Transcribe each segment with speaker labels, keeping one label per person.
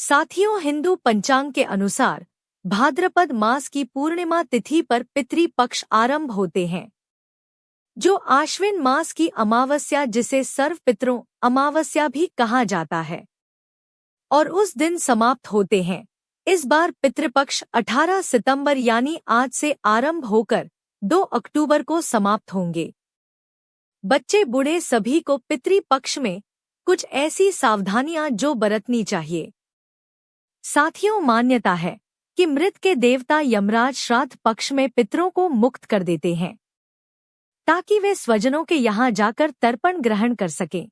Speaker 1: साथियों, हिंदू पंचांग के अनुसार भाद्रपद मास की पूर्णिमा तिथि पर पितृपक्ष आरंभ होते हैं, जो आश्विन मास की अमावस्या, जिसे सर्व पितरों अमावस्या भी कहा जाता है, और उस दिन समाप्त होते हैं। इस बार पितृपक्ष 18 सितंबर यानी आज से आरंभ होकर 2 अक्टूबर को समाप्त होंगे। बच्चे बूढ़े सभी को पितृपक्ष में कुछ ऐसी सावधानियां जो बरतनी चाहिए। साथियों, मान्यता है कि मृत के देवता यमराज श्राद्ध पक्ष में पितरों को मुक्त कर देते हैं, ताकि वे स्वजनों के यहाँ जाकर तर्पण ग्रहण कर सकें।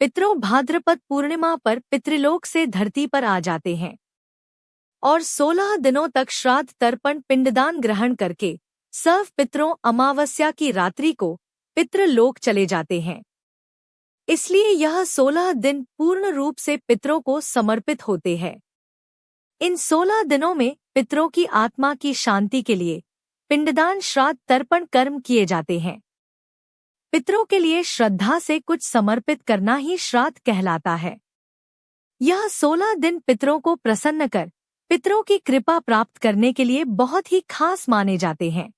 Speaker 1: पितरों भाद्रपद पूर्णिमा पर पितृलोक से धरती पर आ जाते हैं और 16 दिनों तक श्राद्ध तर्पण पिंडदान ग्रहण करके सर्व पितरों अमावस्या की रात्रि को पितृलोक चले जाते हैं। इसलिए यह 16 दिन पूर्ण रूप से पितरों को समर्पित होते हैं। इन 16 दिनों में पितरों की आत्मा की शांति के लिए पिंडदान श्राद्ध तर्पण कर्म किए जाते हैं। पितरों के लिए श्रद्धा से कुछ समर्पित करना ही श्राद्ध कहलाता है। यह 16 दिन पितरों को प्रसन्न कर पितरों की कृपा प्राप्त करने के लिए बहुत ही खास माने जाते हैं।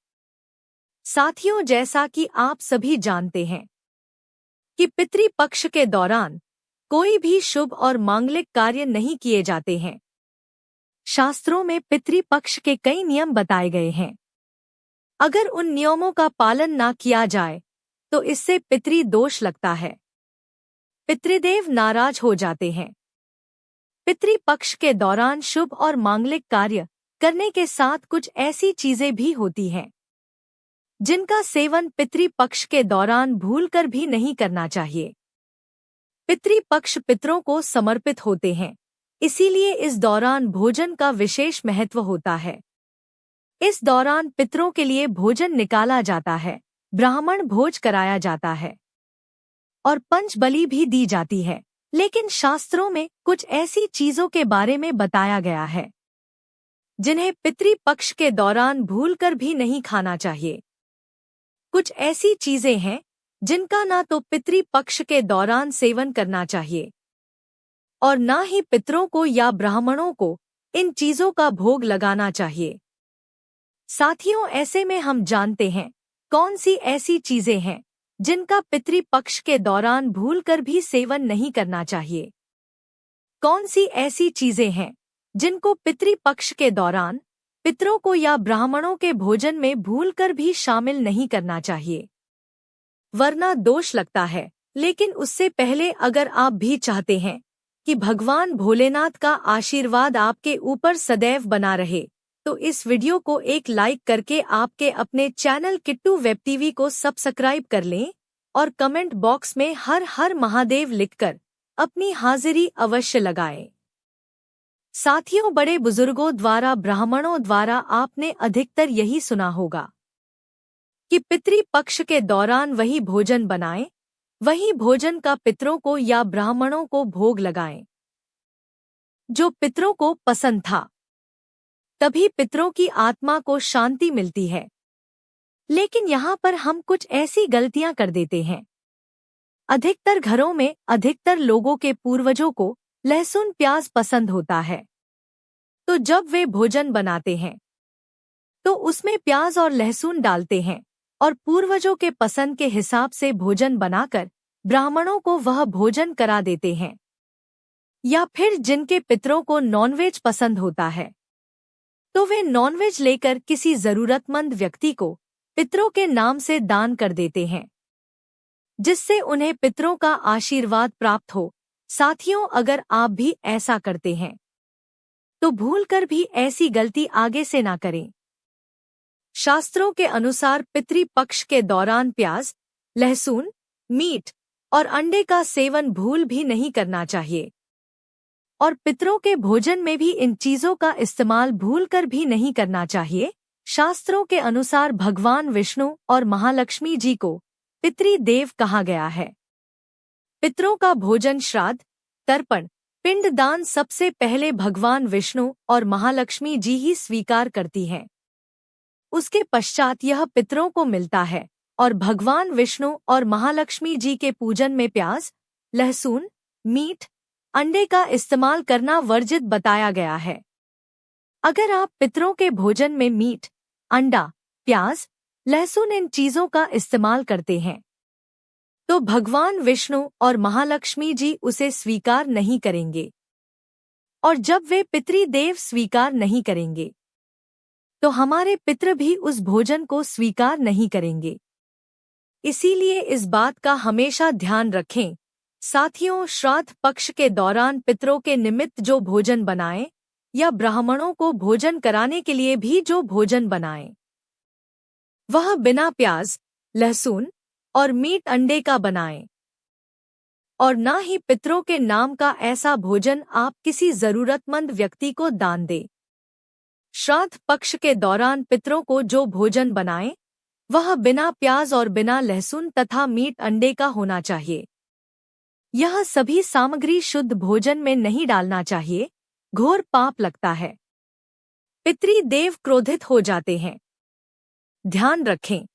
Speaker 1: साथियों, जैसा कि आप सभी जानते हैं कि पितृपक्ष के दौरान कोई भी शुभ और मांगलिक कार्य नहीं किए जाते हैं। शास्त्रों में पितृपक्ष के कई नियम बताए गए हैं। अगर उन नियमों का पालन ना किया जाए तो इससे पितृदोष लगता है, पितृदेव नाराज हो जाते हैं। पितृपक्ष के दौरान शुभ और मांगलिक कार्य करने के साथ कुछ ऐसी चीजें भी होती हैं जिनका सेवन पितृपक्ष के दौरान भूलकर भी नहीं करना चाहिए। पितृपक्ष पितरों को समर्पित होते हैं, इसीलिए इस दौरान भोजन का विशेष महत्व होता है। इस दौरान पितरों के लिए भोजन निकाला जाता है, ब्राह्मण भोज कराया जाता है और पंचबलि भी दी जाती है। लेकिन शास्त्रों में कुछ ऐसी चीजों के बारे में बताया गया है जिन्हें पितृपक्ष के दौरान भूलकर भी नहीं खाना चाहिए। कुछ ऐसी चीजें हैं जिनका ना तो पितृपक्ष के दौरान सेवन करना चाहिए और ना ही पितरों को या ब्राह्मणों को इन चीजों का भोग लगाना चाहिए। साथियों, ऐसे में हम जानते हैं कौन सी ऐसी चीजें हैं जिनका पितृपक्ष के दौरान भूलकर भी सेवन नहीं करना चाहिए। कौन सी ऐसी चीजें हैं जिनको पितृपक्ष के दौरान पितरों को या ब्राह्मणों के भोजन में भूलकर भी शामिल नहीं करना चाहिए, वरना दोष लगता है। लेकिन उससे पहले अगर आप भी चाहते हैं कि भगवान भोलेनाथ का आशीर्वाद आपके ऊपर सदैव बना रहे, तो इस वीडियो को एक लाइक करके आपके अपने चैनल किट्टू वेब टीवी को सब्सक्राइब कर लें और कमेंट बॉक्स में हर हर महादेव लिखकर अपनी हाजिरी अवश्य लगाएं। साथियों, बड़े बुजुर्गों द्वारा, ब्राह्मणों द्वारा आपने अधिकतर यही सुना होगा कि पितृपक्ष के दौरान वही भोजन बनाएं, वही भोजन का पितरों को या ब्राह्मणों को भोग लगाएं जो पितरों को पसंद था, तभी पितरों की आत्मा को शांति मिलती है। लेकिन यहाँ पर हम कुछ ऐसी गलतियां कर देते हैं। अधिकतर घरों में अधिकतर लोगों के पूर्वजों को लहसुन प्याज पसंद होता है, तो जब वे भोजन बनाते हैं तो उसमें प्याज और लहसुन डालते हैं और पूर्वजों के पसंद के हिसाब से भोजन बनाकर ब्राह्मणों को वह भोजन करा देते हैं। या फिर जिनके पितरों को नॉनवेज पसंद होता है तो वे नॉनवेज लेकर किसी जरूरतमंद व्यक्ति को पितरों के नाम से दान कर देते हैं, जिससे उन्हें पितरों का आशीर्वाद प्राप्त हो। साथियों, अगर आप भी ऐसा करते हैं तो भूलकर भी ऐसी गलती आगे से ना करें। शास्त्रों के अनुसार पितृपक्ष के दौरान प्याज, लहसुन, मीट और अंडे का सेवन भूल भी नहीं करना चाहिए और पितरों के भोजन में भी इन चीजों का इस्तेमाल भूलकर भी नहीं करना चाहिए। शास्त्रों के अनुसार भगवान विष्णु और महालक्ष्मी जी को पितृदेव कहा गया है। पितरों का भोजन, श्राद्ध, तर्पण, पिंडदान सबसे पहले भगवान विष्णु और महालक्ष्मी जी ही स्वीकार करती हैं। उसके पश्चात यह पितरों को मिलता है और भगवान विष्णु और महालक्ष्मी जी के पूजन में प्याज, लहसुन, मीट, अंडे का इस्तेमाल करना वर्जित बताया गया है। अगर आप पितरों के भोजन में मीट, अंडा, प्याज, लहसुन इन चीजों का इस्तेमाल करते हैं तो भगवान विष्णु और महालक्ष्मी जी उसे स्वीकार नहीं करेंगे, और जब वे पितृदेव स्वीकार नहीं करेंगे तो हमारे पितृ भी उस भोजन को स्वीकार नहीं करेंगे। इसीलिए इस बात का हमेशा ध्यान रखें। साथियों, श्राद्ध पक्ष के दौरान पितरों के निमित्त जो भोजन बनाएं या ब्राह्मणों को भोजन कराने के लिए भी जो भोजन बनाएं, वह बिना प्याज, लहसुन और मीट अंडे का बनाएं, और ना ही पितरों के नाम का ऐसा भोजन आप किसी जरूरतमंद व्यक्ति को दान दें। श्राद्ध पक्ष के दौरान पितरों को जो भोजन बनाएं, वह बिना प्याज और बिना लहसुन तथा मीट अंडे का होना चाहिए। यह सभी सामग्री शुद्ध भोजन में नहीं डालना चाहिए, घोर पाप लगता है। पितृदेव क्रोधित हो जाते हैं। ध्यान रखें,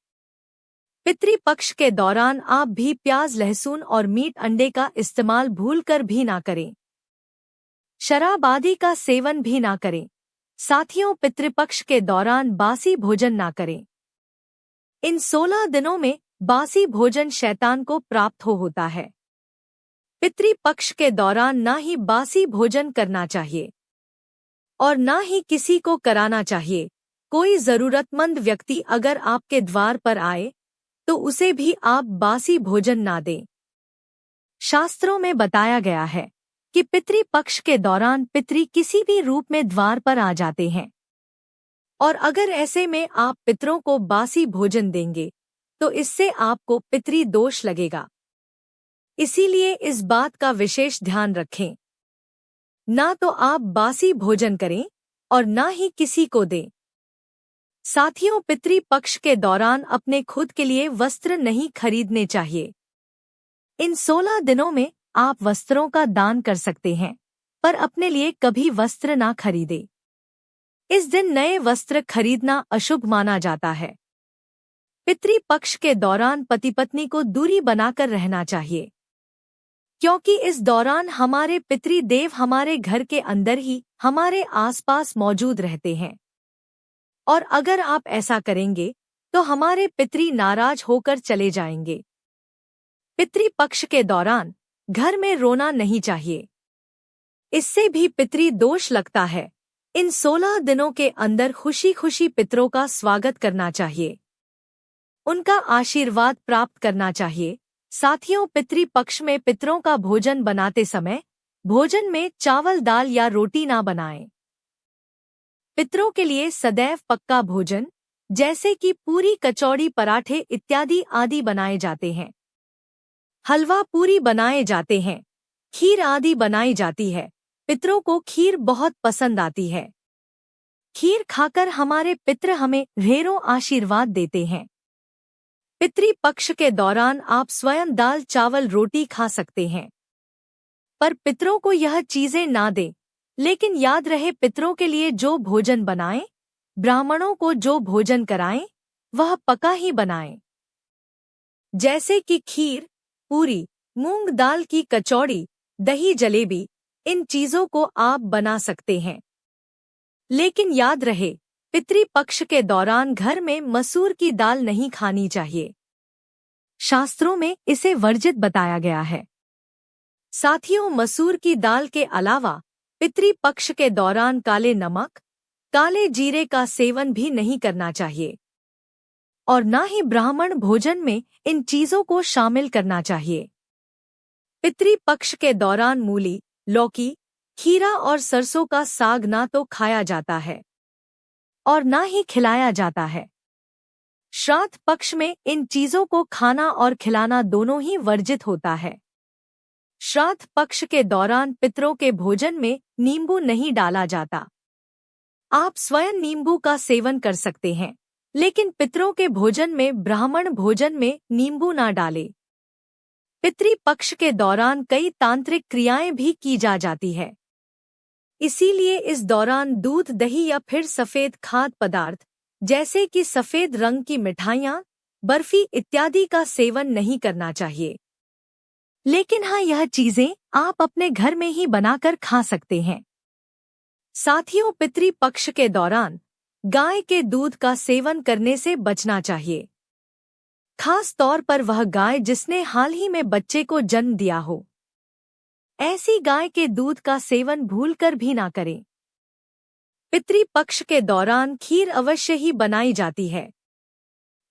Speaker 1: पितृपक्ष के दौरान आप भी प्याज, लहसुन और मीट अंडे का इस्तेमाल भूलकर भी ना करें। शराब आदि का सेवन भी ना करें। साथियों, पितृपक्ष के दौरान बासी भोजन ना करें। इन 16 दिनों में बासी भोजन शैतान को प्राप्त होता है। पितृपक्ष के दौरान ना ही बासी भोजन करना चाहिए और ना ही किसी को कराना चाहिए। कोई जरूरतमंद व्यक्ति अगर आपके द्वार पर आए तो उसे भी आप बासी भोजन ना दें। शास्त्रों में बताया गया है कि पितृपक्ष के दौरान पितृ किसी भी रूप में द्वार पर आ जाते हैं, और अगर ऐसे में आप पितरों को बासी भोजन देंगे तो इससे आपको पितृदोष लगेगा। इसीलिए इस बात का विशेष ध्यान रखें। ना तो आप बासी भोजन करें और ना ही किसी को दें। साथियों, पितृपक्ष के दौरान अपने खुद के लिए वस्त्र नहीं खरीदने चाहिए। इन 16 दिनों में आप वस्त्रों का दान कर सकते हैं, पर अपने लिए कभी वस्त्र ना खरीदें। इस दिन नए वस्त्र खरीदना अशुभ माना जाता है। पितृपक्ष के दौरान पति पत्नी को दूरी बनाकर रहना चाहिए, क्योंकि इस दौरान हमारे पितृदेव हमारे घर के अंदर ही हमारे आसपास मौजूद रहते हैं, और अगर आप ऐसा करेंगे तो हमारे पितृ नाराज होकर चले जाएंगे। पितृपक्ष के दौरान घर में रोना नहीं चाहिए, इससे भी पितृदोष लगता है। इन 16 दिनों के अंदर खुशी खुशी पितरों का स्वागत करना चाहिए, उनका आशीर्वाद प्राप्त करना चाहिए। साथियों, पितृपक्ष में पितरों का भोजन बनाते समय भोजन में चावल, दाल या रोटी ना बनाएं। पितरों के लिए सदैव पक्का भोजन जैसे कि पूरी, कचौड़ी, पराठे इत्यादि आदि बनाए जाते हैं। हलवा पूरी बनाए जाते हैं, खीर आदि बनाई जाती है। पितरों को खीर बहुत पसंद आती है। खीर खाकर हमारे पितृ हमें ढेरों आशीर्वाद देते हैं। पितृपक्ष के दौरान आप स्वयं दाल, चावल, रोटी खा सकते हैं, पर पितरों को यह चीजें ना दें। लेकिन याद रहे, पितरों के लिए जो भोजन बनाएं, ब्राह्मणों को जो भोजन कराएं, वह पका ही बनाएं। जैसे कि खीर, पूरी, मूंग दाल की कचौड़ी, दही, जलेबी, इन चीजों को आप बना सकते हैं। लेकिन याद रहे, पितृपक्ष के दौरान घर में मसूर की दाल नहीं खानी चाहिए। शास्त्रों में इसे वर्जित बताया गया है। साथियों, मसूर की दाल के अलावा पितृपक्ष के दौरान काले नमक, काले जीरे का सेवन भी नहीं करना चाहिए, और ना ही ब्राह्मण भोजन में इन चीजों को शामिल करना चाहिए। पितृपक्ष के दौरान मूली, लौकी, खीरा और सरसों का साग ना तो खाया जाता है और ना ही खिलाया जाता है। श्राद्ध पक्ष में इन चीजों को खाना और खिलाना दोनों ही वर्जित होता है। श्राद्ध पक्ष के दौरान पितरों के भोजन में नींबू नहीं डाला जाता। आप स्वयं नींबू का सेवन कर सकते हैं, लेकिन पितरों के भोजन में, ब्राह्मण भोजन में नींबू ना डालें। पितृपक्ष के दौरान कई तांत्रिक क्रियाएं भी की जाती है। इसीलिए इस दौरान दूध, दही या फिर सफेद खाद्य पदार्थ जैसे कि सफेद रंग की मिठाइयाँ, बर्फी इत्यादि का सेवन नहीं करना चाहिए। लेकिन हाँ, यह चीजें आप अपने घर में ही बनाकर खा सकते हैं। साथियों, पितृपक्ष के दौरान गाय के दूध का सेवन करने से बचना चाहिए, खास तौर पर वह गाय जिसने हाल ही में बच्चे को जन्म दिया हो। ऐसी गाय के दूध का सेवन भूलकर भी ना करें। पितृपक्ष के दौरान खीर अवश्य ही बनाई जाती है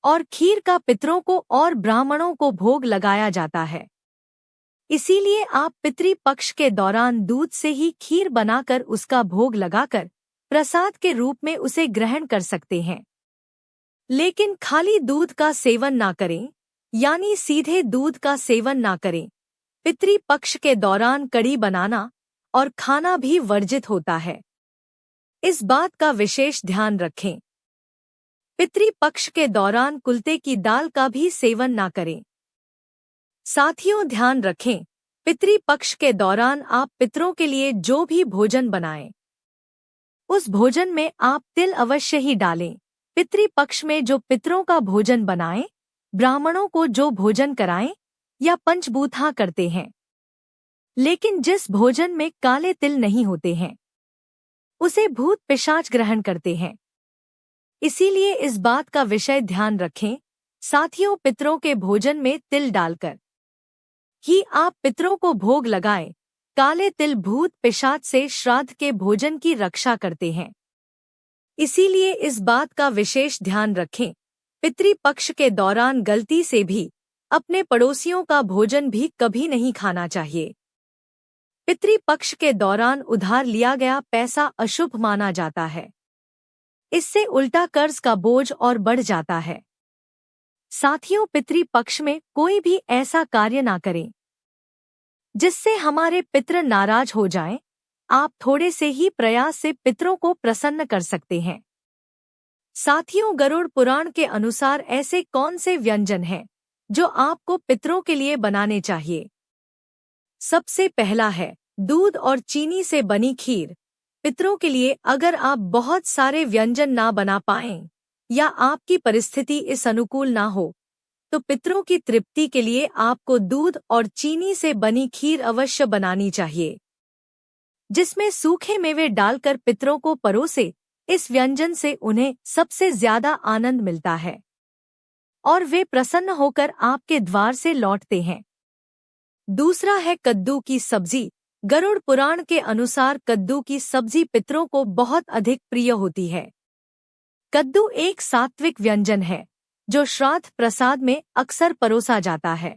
Speaker 1: और खीर का पितरों को और ब्राह्मणों को भोग लगाया जाता है। इसीलिए आप पितृपक्ष के दौरान दूध से ही खीर बनाकर उसका भोग लगाकर प्रसाद के रूप में उसे ग्रहण कर सकते हैं। लेकिन खाली दूध का सेवन ना करें, यानी सीधे दूध का सेवन ना करें। पितृपक्ष के दौरान कढ़ी बनाना और खाना भी वर्जित होता है, इस बात का विशेष ध्यान रखें। पितृपक्ष के दौरान कुलते की दाल का भी सेवन ना करें। साथियों, ध्यान रखें, पितृपक्ष के दौरान आप पितरों के लिए जो भी भोजन बनाएं, उस भोजन में आप तिल अवश्य ही डालें। पितृपक्ष में जो पितरों का भोजन बनाएं, ब्राह्मणों को जो भोजन कराएं या पंचबूथा करते हैं, लेकिन जिस भोजन में काले तिल नहीं होते हैं, उसे भूत पिशाच ग्रहण करते हैं। इसीलिए इस बात का विषय ध्यान रखें। साथियों, पितरों के भोजन में तिल डालकर ही आप पितरों को भोग लगाएं। काले तिल भूत पिशाच से श्राद्ध के भोजन की रक्षा करते हैं। इसीलिए इस बात का विशेष ध्यान रखें। पितृपक्ष के दौरान गलती से भी अपने पड़ोसियों का भोजन भी कभी नहीं खाना चाहिए। पितृपक्ष के दौरान उधार लिया गया पैसा अशुभ माना जाता है। इससे उल्टा कर्ज का बोझ और बढ़ जाता है। साथियों, पितृपक्ष में कोई भी ऐसा कार्य ना करें जिससे हमारे पितृ नाराज हो जाएं। आप थोड़े से ही प्रयास से पितरों को प्रसन्न कर सकते हैं। साथियों, गरुड़ पुराण के अनुसार ऐसे कौन से व्यंजन हैं जो आपको पितरों के लिए बनाने चाहिए? सबसे पहला है दूध और चीनी से बनी खीर। पितरों के लिए अगर आप बहुत सारे व्यंजन ना बना पाएं या आपकी परिस्थिति इस अनुकूल ना हो, तो पितरों की तृप्ति के लिए आपको दूध और चीनी से बनी खीर अवश्य बनानी चाहिए, जिसमें सूखे मेवे डालकर पितरों को परोसे। इस व्यंजन से उन्हें सबसे ज्यादा आनंद मिलता है और वे प्रसन्न होकर आपके द्वार से लौटते हैं। दूसरा है कद्दू की सब्जी। गरुड़ पुराण के अनुसार कद्दू की सब्जी पितरों को बहुत अधिक प्रिय होती है। कद्दू एक सात्विक व्यंजन है जो श्राद्ध प्रसाद में अक्सर परोसा जाता है।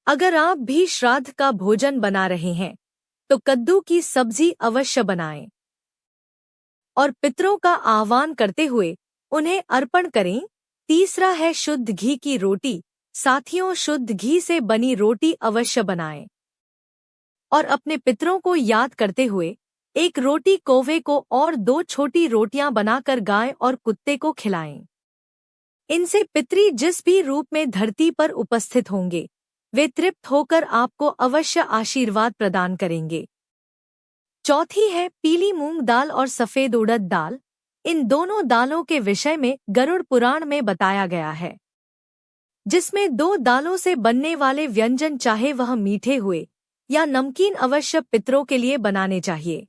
Speaker 1: अगर आप भी श्राद्ध का भोजन बना रहे हैं तो कद्दू की सब्जी अवश्य बनाएं और पितरों का आह्वान करते हुए उन्हें अर्पण करें। तीसरा है शुद्ध घी की रोटी। साथियों, शुद्ध घी से बनी रोटी अवश्य बनाएं और अपने पितरों को याद करते हुए एक रोटी कौवे को और 2 छोटी रोटियां बनाकर गाय और कुत्ते को खिलाएं। इनसे पितरी जिस भी रूप में धरती पर उपस्थित होंगे, वे तृप्त होकर आपको अवश्य आशीर्वाद प्रदान करेंगे। चौथी है पीली मूंग दाल और सफेद उड़द दाल। इन दोनों दालों के विषय में गरुड़ पुराण में बताया गया है, जिसमें 2 दालों से बनने वाले व्यंजन चाहे वह मीठे हुए या नमकीन अवश्य पितरों के लिए बनाने चाहिए।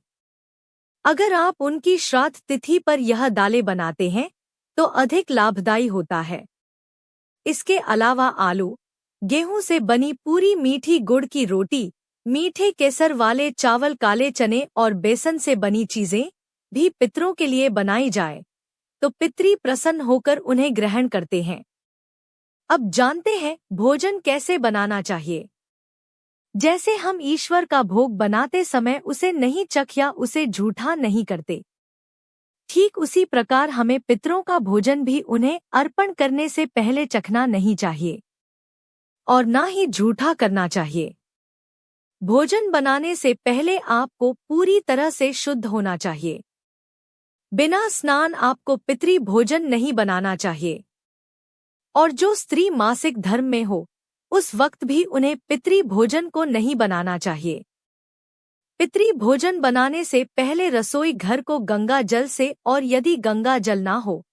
Speaker 1: अगर आप उनकी श्राद्ध तिथि पर यह दालें बनाते हैं तो अधिक लाभदायी होता है। इसके अलावा आलू, गेहूं से बनी पूरी, मीठी गुड़ की रोटी, मीठे केसर वाले चावल, काले चने और बेसन से बनी चीजें भी पितरों के लिए बनाई जाए तो पितरी प्रसन्न होकर उन्हें ग्रहण करते हैं। अब जानते हैं भोजन कैसे बनाना चाहिए। जैसे हम ईश्वर का भोग बनाते समय उसे नहीं चख या उसे झूठा नहीं करते, ठीक उसी प्रकार हमें पितरों का भोजन भी उन्हें अर्पण करने से पहले चखना नहीं चाहिए और ना ही झूठा करना चाहिए। भोजन बनाने से पहले आपको पूरी तरह से शुद्ध होना चाहिए। बिना स्नान आपको पितरी भोजन नहीं बनाना चाहिए और जो स्त्री मासिक धर्म में हो उस वक्त भी उन्हें पितरी भोजन को नहीं बनाना चाहिए। पितरी भोजन बनाने से पहले रसोई घर को गंगा जल से, और यदि गंगा जल ना हो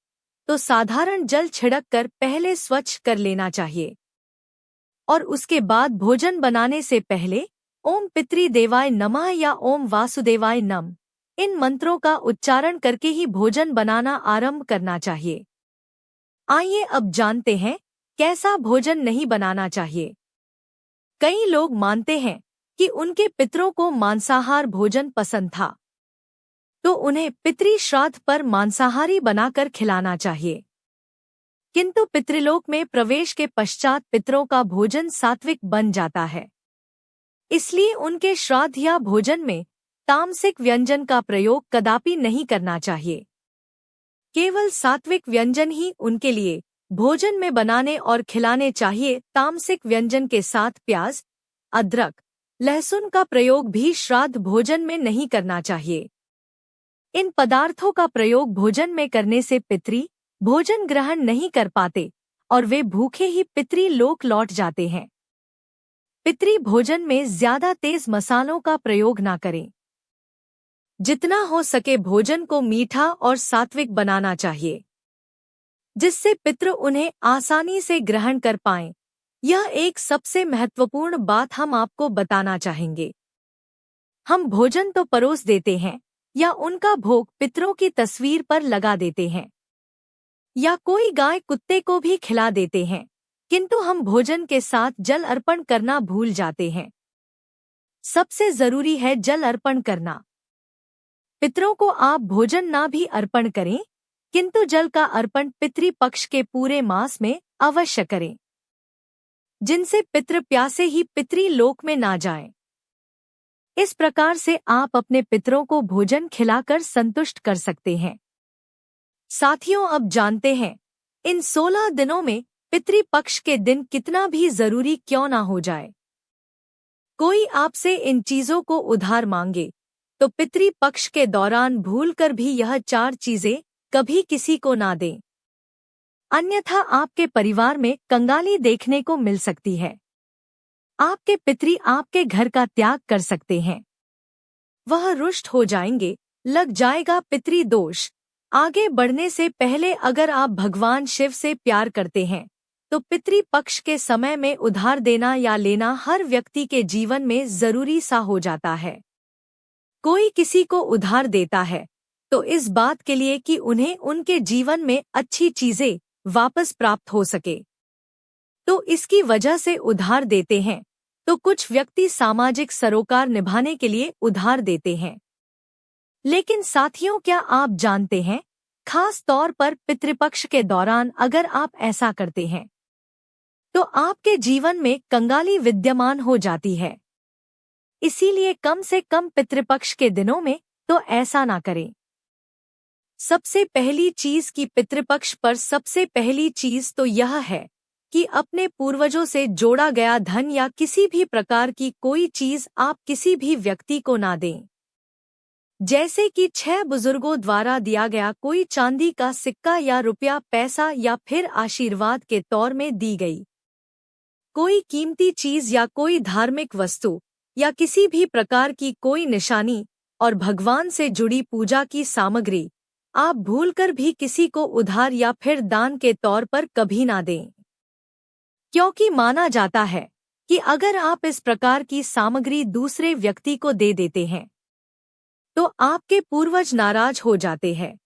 Speaker 1: तो साधारण जल छिड़क कर पहले स्वच्छ कर लेना चाहिए और उसके बाद भोजन बनाने से पहले ओम पितृदेवाय नमः या ओम वासुदेवाय नमः, इन मंत्रों का उच्चारण करके ही भोजन बनाना आरंभ करना चाहिए। आइए अब जानते हैं कैसा भोजन नहीं बनाना चाहिए। कई लोग मानते हैं कि उनके पितरों को मांसाहार भोजन पसंद था, तो उन्हें पितृ श्राद्ध पर मांसाहारी बनाकर खिलाना चाहिए। किंतु पितृलोक में प्रवेश के पश्चात पितरों का भोजन सात्विक बन जाता है, इसलिए उनके श्राद्ध या भोजन में तामसिक व्यंजन का प्रयोग कदापि नहीं करना चाहिए। केवल सात्विक व्यंजन ही उनके लिए भोजन में बनाने और खिलाने चाहिए। तामसिक व्यंजन के साथ प्याज, अदरक, लहसुन का प्रयोग भी श्राद्ध भोजन में नहीं करना चाहिए। इन पदार्थों का प्रयोग भोजन में करने से पितृ भोजन ग्रहण नहीं कर पाते और वे भूखे ही पितृलोक लौट जाते हैं। पितृ भोजन में ज्यादा तेज मसालों का प्रयोग ना करें। जितना हो सके भोजन को मीठा और सात्विक बनाना चाहिए, जिससे पितृ उन्हें आसानी से ग्रहण कर पाएं। यह एक सबसे महत्वपूर्ण बात हम आपको बताना चाहेंगे। हम भोजन तो परोस देते हैं या उनका भोग पितरों की तस्वीर पर लगा देते हैं या कोई गाय कुत्ते को भी खिला देते हैं, किंतु हम भोजन के साथ जल अर्पण करना भूल जाते हैं। सबसे जरूरी है जल अर्पण करना। पितरों को आप भोजन ना भी अर्पण करें, किंतु जल का अर्पण पितृपक्ष के पूरे मास में अवश्य करें, जिनसे पितृ प्यासे ही पितृलोक में ना जाएं। इस प्रकार से आप अपने पितरों को भोजन खिलाकर संतुष्ट कर सकते हैं। साथियों, अब जानते हैं इन 16 दिनों में पितृपक्ष के दिन कितना भी जरूरी क्यों ना हो जाए, कोई आपसे इन चीजों को उधार मांगे तो पितृपक्ष के दौरान भूलकर भी यह 4 चीजें कभी किसी को ना दें, अन्यथा आपके परिवार में कंगाली देखने को मिल सकती है। आपके पितृ आपके घर का त्याग कर सकते हैं, वह रुष्ट हो जाएंगे, लग जाएगा पितृदोष। आगे बढ़ने से पहले अगर आप भगवान शिव से प्यार करते हैं तो पितृपक्ष के समय में उधार देना या लेना हर व्यक्ति के जीवन में जरूरी सा हो जाता है। कोई किसी को उधार देता है तो इस बात के लिए कि उन्हें उनके जीवन में अच्छी चीजें वापस प्राप्त हो सके, तो इसकी वजह से उधार देते हैं। तो कुछ व्यक्ति सामाजिक सरोकार निभाने के लिए उधार देते हैं। लेकिन साथियों, क्या आप जानते हैं, खास तौर पर पितृपक्ष के दौरान अगर आप ऐसा करते हैं तो आपके जीवन में कंगाली विद्यमान हो जाती है। इसीलिए कम से कम पितृपक्ष के दिनों में तो ऐसा ना करें। सबसे पहली चीज की पितृपक्ष पर सबसे पहली चीज तो यह है कि अपने पूर्वजों से जोड़ा गया धन या किसी भी प्रकार की कोई चीज आप किसी भी व्यक्ति को ना दें। जैसे कि 6 बुजुर्गों द्वारा दिया गया कोई चांदी का सिक्का या रुपया, पैसा या फिर आशीर्वाद के तौर में दी गई कोई कीमती चीज या कोई धार्मिक वस्तु या किसी भी प्रकार की कोई निशानी और भगवान से जुड़ी पूजा की सामग्री आप भूलकर भी किसी को उधार या फिर दान के तौर पर कभी ना दें, क्योंकि माना जाता है कि अगर आप इस प्रकार की सामग्री दूसरे व्यक्ति को दे देते हैं तो आपके पूर्वज नाराज हो जाते हैं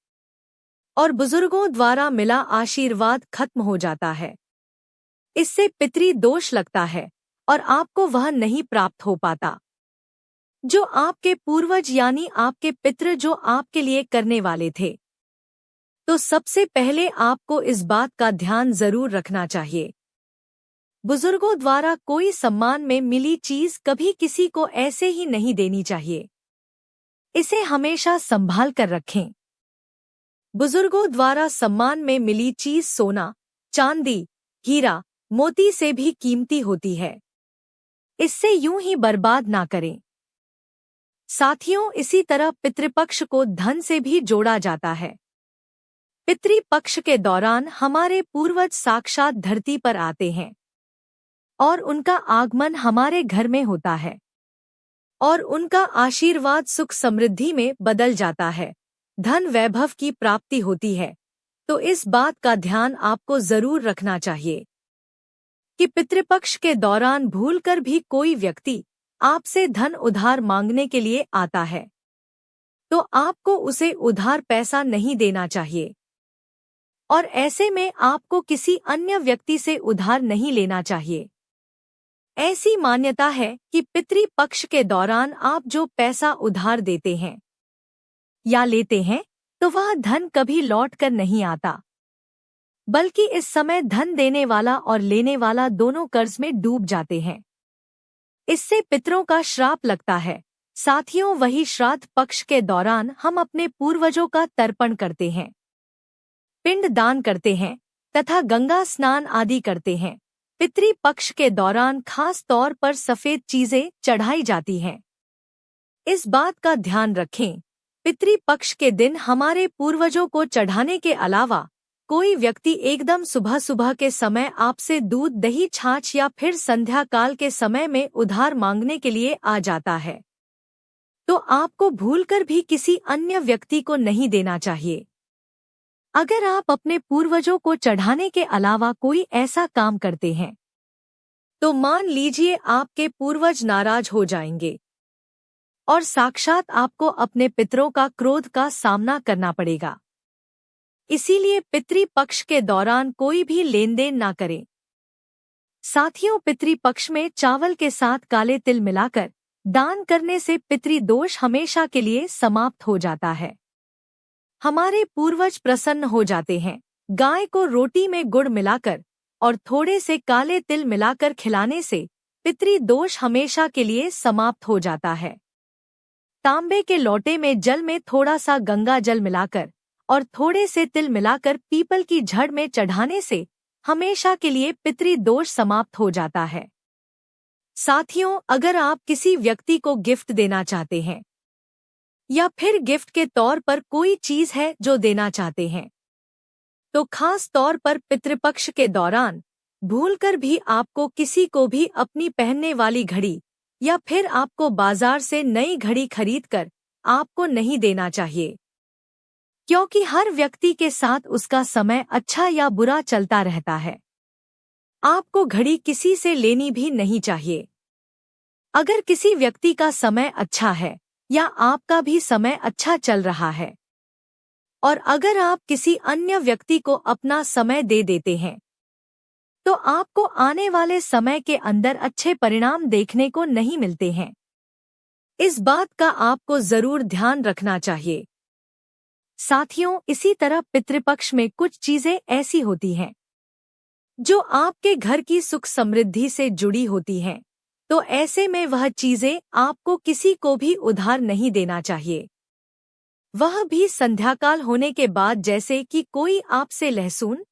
Speaker 1: और बुजुर्गों द्वारा मिला आशीर्वाद खत्म हो जाता है। इससे पितृदोष लगता है और आपको वह नहीं प्राप्त हो पाता जो आपके पूर्वज यानी आपके पितृ जो आपके लिए करने वाले थे। तो सबसे पहले आपको इस बात का ध्यान जरूर रखना चाहिए, बुजुर्गों द्वारा कोई सम्मान में मिली चीज कभी किसी को ऐसे ही नहीं देनी चाहिए। इसे हमेशा संभाल कर रखें। बुजुर्गों द्वारा सम्मान में मिली चीज सोना, चांदी, हीरा, मोती से भी कीमती होती है। इससे यूं ही बर्बाद ना करें। साथियों, इसी तरह पितृपक्ष को धन से भी जोड़ा जाता है। पितृपक्ष के दौरान हमारे पूर्वज साक्षात धरती पर आते हैं और उनका आगमन हमारे घर में होता है और उनका आशीर्वाद सुख समृद्धि में बदल जाता है, धन वैभव की प्राप्ति होती है। तो इस बात का ध्यान आपको जरूर रखना चाहिए कि पितृपक्ष के दौरान भूलकर भी कोई व्यक्ति आपसे धन उधार मांगने के लिए आता है, तो आपको उसे उधार पैसा नहीं देना चाहिए और ऐसे में आपको किसी अन्य व्यक्ति से उधार नहीं लेना चाहिए। ऐसी मान्यता है कि पितृपक्ष के दौरान आप जो पैसा उधार देते हैं या लेते हैं तो वह धन कभी लौट कर नहीं आता, बल्कि इस समय धन देने वाला और लेने वाला दोनों कर्ज में डूब जाते हैं। इससे पितरों का श्राप लगता है। साथियों, वही श्राद्ध पक्ष के दौरान हम अपने पूर्वजों का तर्पण करते हैं, पिंड दान करते हैं तथा गंगा स्नान आदि करते हैं। पितृपक्ष के दौरान खास तौर पर सफेद चीजें चढ़ाई जाती हैं। इस बात का ध्यान रखें, पितृपक्ष के दिन हमारे पूर्वजों को चढ़ाने के अलावा कोई व्यक्ति एकदम सुबह सुबह के समय आपसे दूध दही छाछ या फिर संध्या काल के समय में उधार मांगने के लिए आ जाता है, तो आपको भूलकर भी किसी अन्य व्यक्ति को नहीं देना चाहिए। अगर आप अपने पूर्वजों को चढ़ाने के अलावा कोई ऐसा काम करते हैं तो मान लीजिए आपके पूर्वज नाराज हो जाएंगे और साक्षात आपको अपने पितरों का क्रोध का सामना करना पड़ेगा। इसीलिए पितृपक्ष के दौरान कोई भी लेन देन ना करें। साथियों, पितृपक्ष में चावल के साथ काले तिल मिलाकर दान करने से पितृदोष हमेशा के लिए समाप्त हो जाता है। हमारे पूर्वज प्रसन्न हो जाते हैं। गाय को रोटी में गुड़ मिलाकर और थोड़े से काले तिल मिलाकर खिलाने से पितृदोष हमेशा के लिए समाप्त हो जाता है। तांबे के लोटे में जल में थोड़ा सा गंगा जल मिलाकर और थोड़े से तिल मिलाकर पीपल की जड़ में चढ़ाने से हमेशा के लिए पितृदोष समाप्त हो जाता है। साथियों, अगर आप किसी व्यक्ति को गिफ्ट देना चाहते हैं या फिर गिफ्ट के तौर पर कोई चीज है जो देना चाहते हैं, तो खास तौर पर पितृपक्ष के दौरान भूलकर भी आपको किसी को भी अपनी पहनने वाली घड़ी या फिर आपको बाजार से नई घड़ी खरीदकर आपको नहीं देना चाहिए, क्योंकि हर व्यक्ति के साथ उसका समय अच्छा या बुरा चलता रहता है। आपको घड़ी किसी से लेनी भी नहीं चाहिए। अगर किसी व्यक्ति का समय अच्छा है या आपका भी समय अच्छा चल रहा है और अगर आप किसी अन्य व्यक्ति को अपना समय दे देते हैं, तो आपको आने वाले समय के अंदर अच्छे परिणाम देखने को नहीं मिलते हैं। इस बात का आपको जरूर ध्यान रखना चाहिए। साथियों, इसी तरह पितृपक्ष में कुछ चीजें ऐसी होती हैं जो आपके घर की सुख समृद्धि से जुड़ी होती हैं, तो ऐसे में वह चीजें आपको किसी को भी उधार नहीं देना चाहिए। वह भी संध्याकाल होने के बाद, जैसे कि कोई आपसे लहसुन,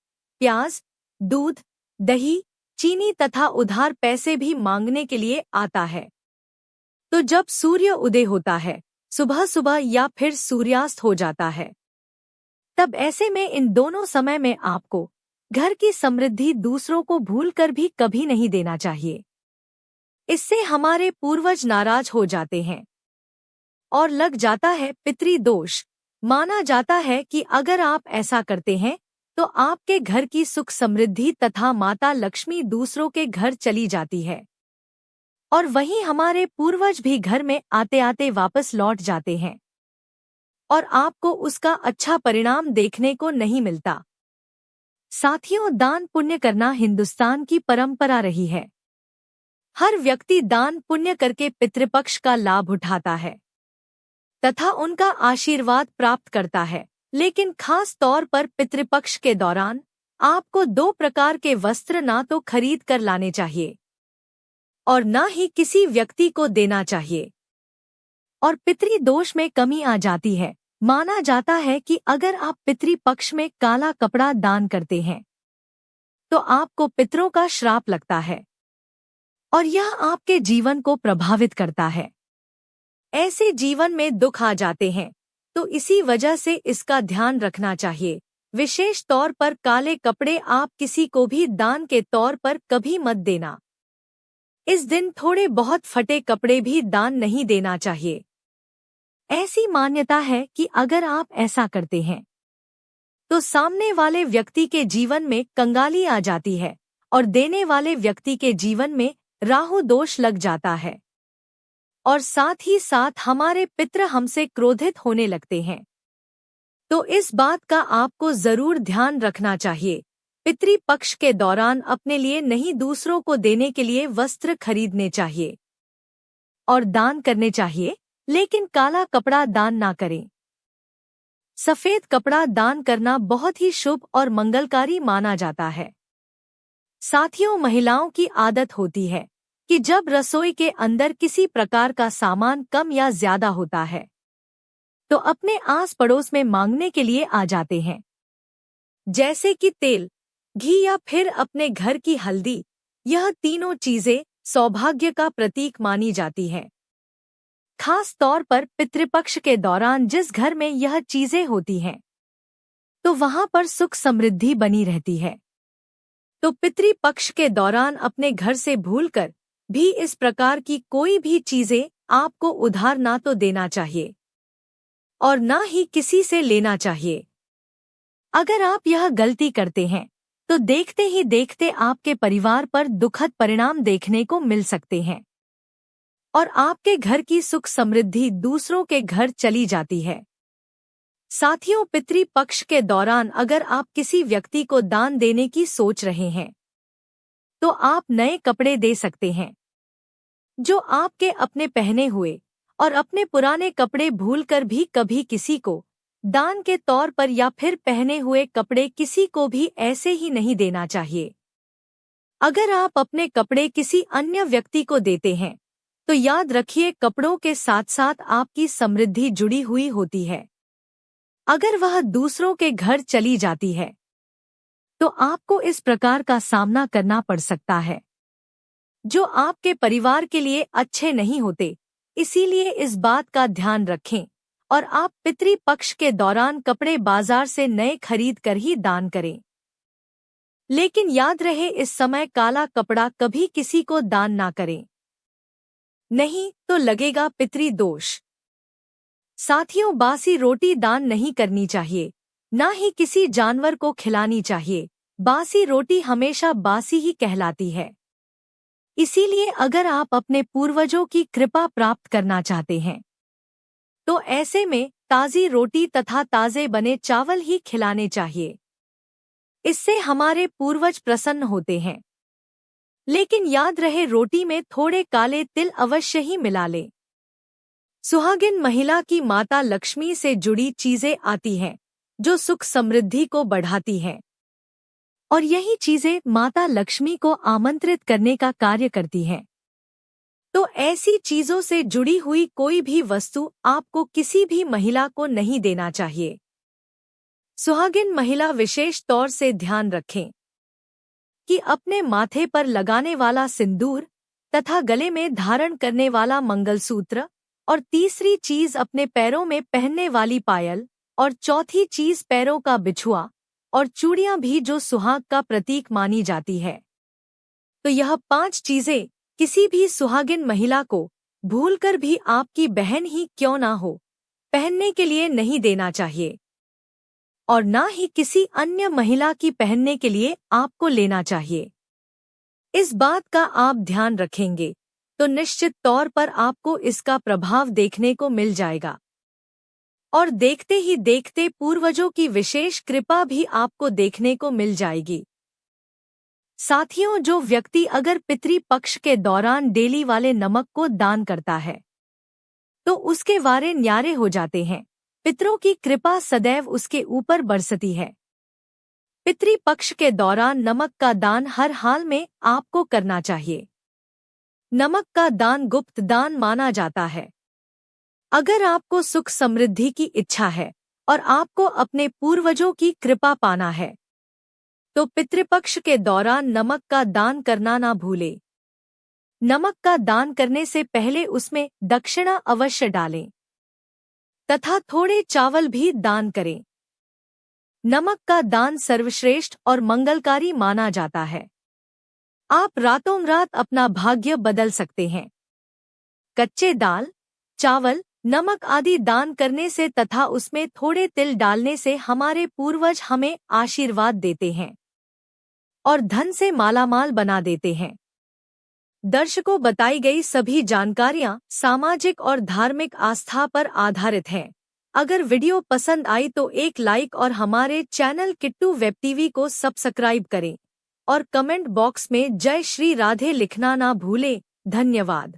Speaker 1: प्याज, दूध, दही, चीनी तथा उधार पैसे भी मांगने के लिए आता है, तो जब सूर्य उदय होता है, सुबह सुबह या फिर सूर्यास्त हो जाता है, तब ऐसे में इन दोनों समय में आपको घर की समृद्धि दूसरों को भूलकर भी कभी नहीं देना चाहिए। इससे हमारे पूर्वज नाराज हो जाते हैं और लग जाता है पितृदोष। माना जाता है कि अगर आप ऐसा करते हैं तो आपके घर की सुख समृद्धि तथा माता लक्ष्मी दूसरों के घर चली जाती है और वहीं हमारे पूर्वज भी घर में आते आते वापस लौट जाते हैं और आपको उसका अच्छा परिणाम देखने को नहीं मिलता। साथियों, दान पुण्य करना हिंदुस्तान की परंपरा रही है। हर व्यक्ति दान पुण्य करके पितृपक्ष का लाभ उठाता है तथा उनका आशीर्वाद प्राप्त करता है। लेकिन खास तौर पर पितृपक्ष के दौरान आपको 2 प्रकार के वस्त्र ना तो खरीद कर लाने चाहिए और ना ही किसी व्यक्ति को देना चाहिए, और पितृदोष में कमी आ जाती है। माना जाता है कि अगर आप पितृपक्ष में काला कपड़ा दान करते हैं तो आपको पितरों का श्राप लगता है और यह आपके जीवन को प्रभावित करता है। ऐसे जीवन में दुख आ जाते हैं, तो इसी वजह से इसका ध्यान रखना चाहिए। विशेष तौर पर काले कपड़े आप किसी को भी दान के तौर पर कभी मत देना। इस दिन थोड़े बहुत फटे कपड़े भी दान नहीं देना चाहिए। ऐसी मान्यता है कि अगर आप ऐसा करते हैं तो सामने वाले व्यक्ति के जीवन में कंगाली आ जाती है और देने वाले व्यक्ति के जीवन में राहु दोष लग जाता है। और साथ ही साथ हमारे पितृ हमसे क्रोधित होने लगते हैं। तो इस बात का आपको जरूर ध्यान रखना चाहिए। पितृपक्ष के दौरान अपने लिए नहीं दूसरों को देने के लिए वस्त्र खरीदने चाहिए और दान करने चाहिए, लेकिन काला कपड़ा दान ना करें। सफेद कपड़ा दान करना बहुत ही शुभ और मंगलकारी माना जाता है। साथियों, महिलाओं की आदत होती है कि जब रसोई के अंदर किसी प्रकार का सामान कम या ज्यादा होता है तो अपने आस पड़ोस में मांगने के लिए आ जाते हैं, जैसे कि तेल, घी या फिर अपने घर की हल्दी। यह तीनों चीजें सौभाग्य का प्रतीक मानी जाती हैं। खास तौर पर पितृपक्ष के दौरान जिस घर में यह चीजें होती हैं तो वहां पर सुख समृद्धि बनी रहती है। तो पितृपक्ष के दौरान अपने घर से भूलकर भी इस प्रकार की कोई भी चीजें आपको उधार ना तो देना चाहिए और ना ही किसी से लेना चाहिए। अगर आप यह गलती करते हैं तो देखते ही देखते आपके परिवार पर दुखद परिणाम देखने को मिल सकते हैं और आपके घर की सुख समृद्धि दूसरों के घर चली जाती है। साथियों, पितृपक्ष के दौरान अगर आप किसी व्यक्ति को दान देने की सोच रहे हैं तो आप नए कपड़े दे सकते हैं जो आपके अपने पहने हुए, और अपने पुराने कपड़े भूलकर भी कभी किसी को दान के तौर पर या फिर पहने हुए कपड़े किसी को भी ऐसे ही नहीं देना चाहिए। अगर आप अपने कपड़े किसी अन्य व्यक्ति को देते हैं तो याद रखिए, कपड़ों के साथ साथ आपकी समृद्धि जुड़ी हुई होती है। अगर वह दूसरों के घर चली जाती है तो आपको इस प्रकार का सामना करना पड़ सकता है जो आपके परिवार के लिए अच्छे नहीं होते। इसीलिए इस बात का ध्यान रखें और आप पितृपक्ष के दौरान कपड़े बाजार से नए खरीद कर ही दान करें। लेकिन याद रहे, इस समय काला कपड़ा कभी किसी को दान ना करें, नहीं तो लगेगा पितृदोष। साथियों, बासी रोटी दान नहीं करनी चाहिए, ना ही किसी जानवर को खिलानी चाहिए। बासी रोटी हमेशा बासी ही कहलाती है। इसीलिए अगर आप अपने पूर्वजों की कृपा प्राप्त करना चाहते हैं तो ऐसे में ताज़ी रोटी तथा ताज़े बने चावल ही खिलाने चाहिए। इससे हमारे पूर्वज प्रसन्न होते हैं। लेकिन याद रहे, रोटी में थोड़े काले तिल अवश्य ही मिला लें। सुहागिन महिला की माता लक्ष्मी से जुड़ी चीजें आती हैं जो सुख समृद्धि को बढ़ाती हैं, और यही चीजें माता लक्ष्मी को आमंत्रित करने का कार्य करती हैं। तो ऐसी चीजों से जुड़ी हुई कोई भी वस्तु आपको किसी भी महिला को नहीं देना चाहिए। सुहागिन महिला विशेष तौर से ध्यान रखें कि अपने माथे पर लगाने वाला सिंदूर तथा गले में धारण करने वाला मंगलसूत्र, और तीसरी चीज अपने पैरों में पहनने वाली पायल, और चौथी चीज पैरों का बिछुआ और चूड़ियां भी जो सुहाग का प्रतीक मानी जाती है। तो यह 5 चीजें किसी भी सुहागिन महिला को भूलकर भी आपकी बहन ही क्यों ना हो पहनने के लिए नहीं देना चाहिए, और ना ही किसी अन्य महिला की पहनने के लिए आपको लेना चाहिए। इस बात का आप ध्यान रखेंगे तो निश्चित तौर पर आपको इसका प्रभाव देखने को मिल जाएगा, और देखते ही देखते पूर्वजों की विशेष कृपा भी आपको देखने को मिल जाएगी। साथियों, जो व्यक्ति अगर पितृपक्ष के दौरान डेली वाले नमक को दान करता है तो उसके वारे न्यारे हो जाते हैं। पितरों की कृपा सदैव उसके ऊपर बरसती है। पितृपक्ष के दौरान नमक का दान हर हाल में आपको करना चाहिए। नमक का दान गुप्त दान माना जाता है। अगर आपको सुख समृद्धि की इच्छा है और आपको अपने पूर्वजों की कृपा पाना है तो पितृपक्ष के दौरान नमक का दान करना ना भूलें। नमक का दान करने से पहले उसमें दक्षिणा अवश्य डालें तथा थोड़े चावल भी दान करें। नमक का दान सर्वश्रेष्ठ और मंगलकारी माना जाता है। आप रातों रात अपना भाग्य बदल सकते हैं। कच्चे दाल, चावल, नमक आदि दान करने से तथा उसमें थोड़े तिल डालने से हमारे पूर्वज हमें आशीर्वाद देते हैं और धन से मालामाल बना देते हैं। दर्शकों, बताई गई सभी जानकारियां सामाजिक और धार्मिक आस्था पर आधारित हैं। अगर वीडियो पसंद आई तो एक लाइक और हमारे चैनल किट्टू वेब टीवी को सब्सक्राइब करें और कमेंट बॉक्स में जय श्री राधे लिखना ना भूलें। धन्यवाद।